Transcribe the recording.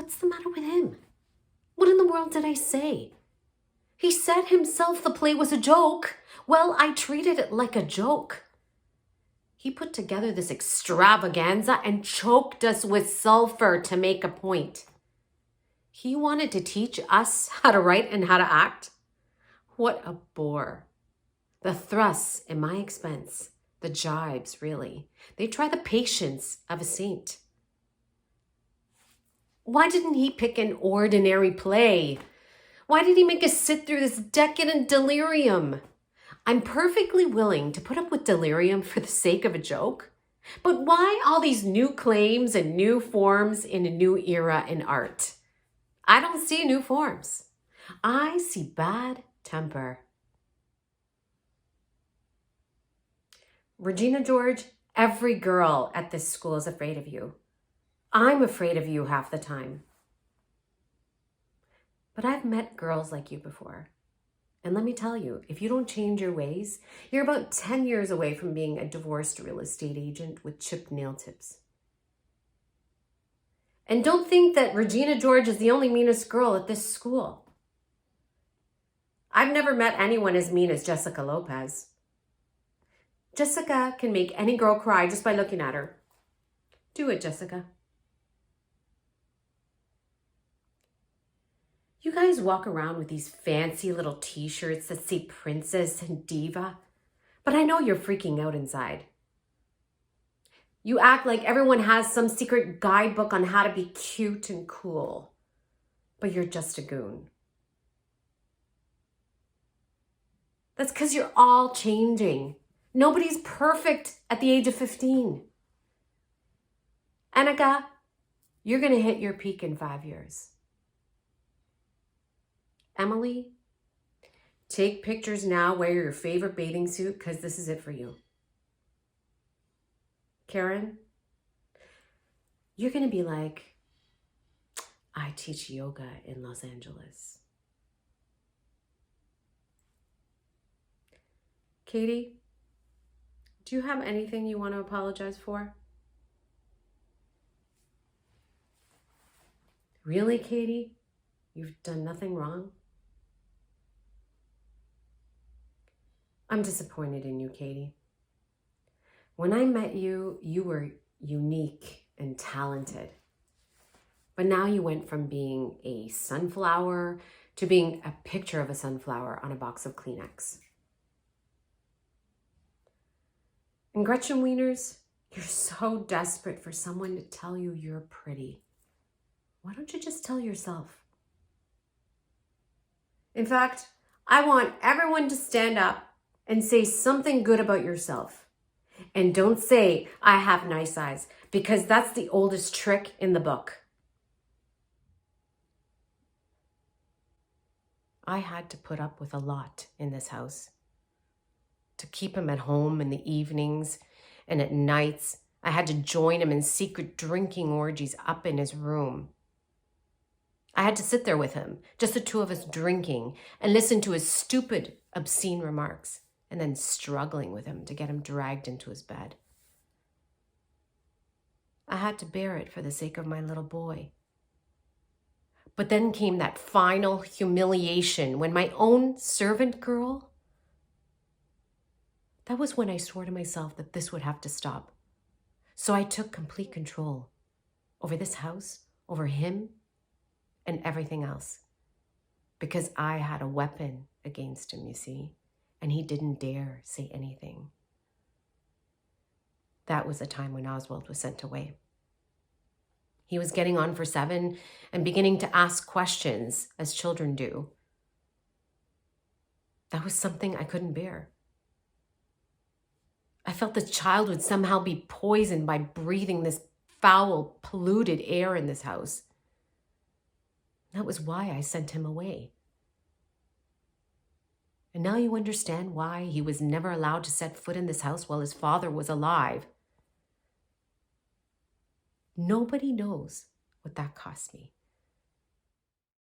What's the matter with him? What in the world did I say? He said himself the play was a joke. Well, I treated it like a joke. He put together this extravaganza and choked us with sulfur to make a point. He wanted to teach us how to write and how to act. What a bore. The thrusts at my expense, the jibes, really. They try the patience of a saint. Why didn't he pick an ordinary play? Why did he make us sit through this decadent delirium? I'm perfectly willing to put up with delirium for the sake of a joke, but why all these new claims and new forms in a new era in art? I don't see new forms. I see bad temper. Regina George, every girl at this school is afraid of you. I'm afraid of you half the time. But I've met girls like you before. And let me tell you, if you don't change your ways, you're about 10 years away from being a divorced real estate agent with chipped nail tips. And don't think that Regina George is the only meanest girl at this school. I've never met anyone as mean as Jessica Lopez. Jessica can make any girl cry just by looking at her. Do it, Jessica. You guys walk around with these fancy little t-shirts that say princess and diva, but I know you're freaking out inside. You act like everyone has some secret guidebook on how to be cute and cool, but you're just a goon. That's because you're all changing. Nobody's perfect at the age of 15. Annika, you're going to hit your peak in 5 years. Emily, take pictures now, wear your favorite bathing suit because this is it for you. Karen, you're going to be like, I teach yoga in Los Angeles. Katie, do you have anything you want to apologize for? Really, Katie? You've done nothing wrong? I'm disappointed in you, Katie. When I met you, you were unique and talented. But now you went from being a sunflower to being a picture of a sunflower on a box of Kleenex. And Gretchen Wieners, you're so desperate for someone to tell you you're pretty. Why don't you just tell yourself? In fact, I want everyone to stand up and say something good about yourself. And don't say, I have nice eyes, because that's the oldest trick in the book. I had to put up with a lot in this house. To keep him at home in the evenings and at nights, I had to join him in secret drinking orgies up in his room. I had to sit there with him, just the two of us drinking, and listen to his stupid, obscene remarks, and then struggling with him to get him dragged into his bed. I had to bear it for the sake of my little boy. But then came that final humiliation when my own servant girl, that was when I swore to myself that this would have to stop. So I took complete control over this house, over him, and everything else. Because I had a weapon against him, you see, and he didn't dare say anything. That was the time when Oswald was sent away. He was getting on for 7 and beginning to ask questions, as children do. That was something I couldn't bear. I felt the child would somehow be poisoned by breathing this foul, polluted air in this house. That was why I sent him away. And now you understand why he was never allowed to set foot in this house while his father was alive. Nobody knows what that cost me.